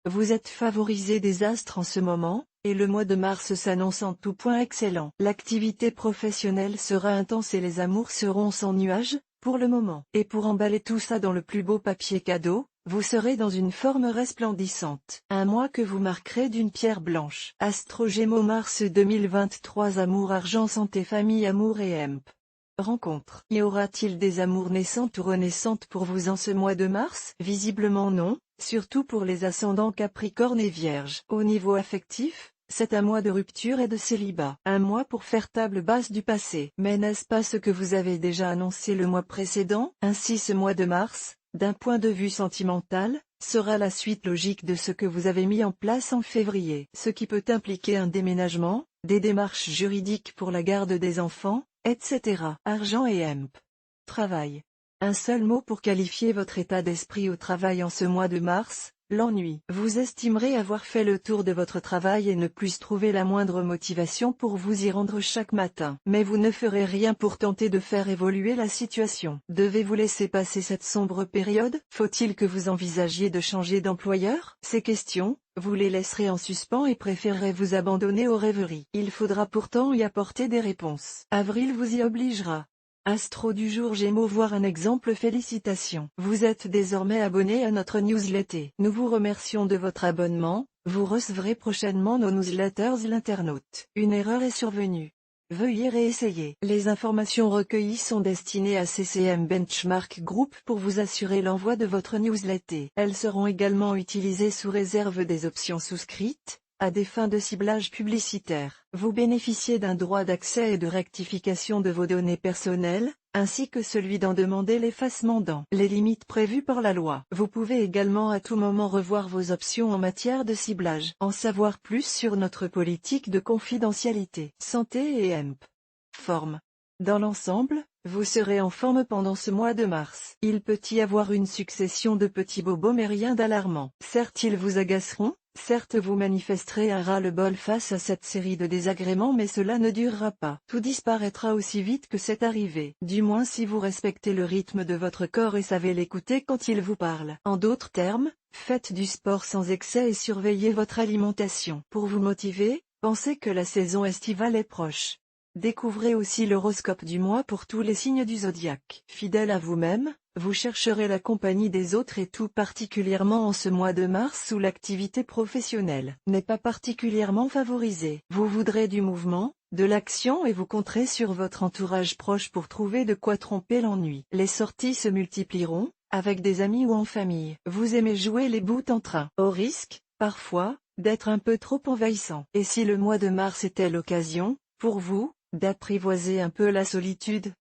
Vous êtes favorisé des astres en ce moment, et le mois de mars s'annonce en tout point excellent. L'activité professionnelle sera intense et les amours seront sans nuages, pour le moment. Et pour emballer tout ça dans le plus beau papier cadeau, vous serez dans une forme resplendissante. Un mois que vous marquerez d'une pierre blanche. Astro Gémeaux Mars 2023. Amour, argent, santé, famille, amour et hemp. Rencontre. Y aura-t-il des amours naissantes ou renaissantes pour vous en ce mois de mars? Visiblement non, surtout pour les ascendants Capricorne et Vierge. Au niveau affectif, c'est un mois de rupture et de célibat. Un mois pour faire table basse du passé. Mais n'est-ce pas ce que vous avez déjà annoncé le mois précédent? Ainsi ce mois de mars, d'un point de vue sentimental, sera la suite logique de ce que vous avez mis en place en février. Ce qui peut impliquer un déménagement, des démarches juridiques pour la garde des enfants, etc. Argent et hemp. Travail. Un seul mot pour qualifier votre état d'esprit au travail en ce mois de mars, l'ennui. Vous estimerez avoir fait le tour de votre travail et ne plus trouver la moindre motivation pour vous y rendre chaque matin. Mais vous ne ferez rien pour tenter de faire évoluer la situation. Devez-vous laisser passer cette sombre période? Faut-il que vous envisagiez de changer d'employeur? Ces questions, vous les laisserez en suspens et préférerez vous abandonner aux rêveries. Il faudra pourtant y apporter des réponses. Avril vous y obligera. Astro du jour Gémeaux, voir un exemple. Félicitations. Vous êtes désormais abonné à notre newsletter. Nous vous remercions de votre abonnement, vous recevrez prochainement nos newsletters. L'internaute. Une erreur est survenue. Veuillez réessayer. Les informations recueillies sont destinées à CCM Benchmark Group pour vous assurer l'envoi de votre newsletter. Elles seront également utilisées sous réserve des options souscrites, à des fins de ciblage publicitaire. Vous bénéficiez d'un droit d'accès et de rectification de vos données personnelles, ainsi que celui d'en demander l'effacement dans les limites prévues par la loi. Vous pouvez également à tout moment revoir vos options en matière de ciblage. En savoir plus sur notre politique de confidentialité. Santé et hemp. Forme. Dans l'ensemble, vous serez en forme pendant ce mois de mars. Il peut y avoir une succession de petits bobos mais rien d'alarmant. Certes ils vous agaceront, certes vous manifesterez un ras-le-bol face à cette série de désagréments, mais cela ne durera pas. Tout disparaîtra aussi vite que c'est arrivé. Du moins si vous respectez le rythme de votre corps et savez l'écouter quand il vous parle. En d'autres termes, faites du sport sans excès et surveillez votre alimentation. Pour vous motiver, pensez que la saison estivale est proche. Découvrez aussi l'horoscope du mois pour tous les signes du zodiaque. Fidèle à vous-même, vous chercherez la compagnie des autres et tout particulièrement en ce mois de mars où l'activité professionnelle n'est pas particulièrement favorisée. Vous voudrez du mouvement, de l'action et vous compterez sur votre entourage proche pour trouver de quoi tromper l'ennui. Les sorties se multiplieront, avec des amis ou en famille. Vous aimez jouer les bouts en train, au risque, parfois, d'être un peu trop envahissant. Et si le mois de mars était l'occasion, pour vous, d'apprivoiser un peu la solitude?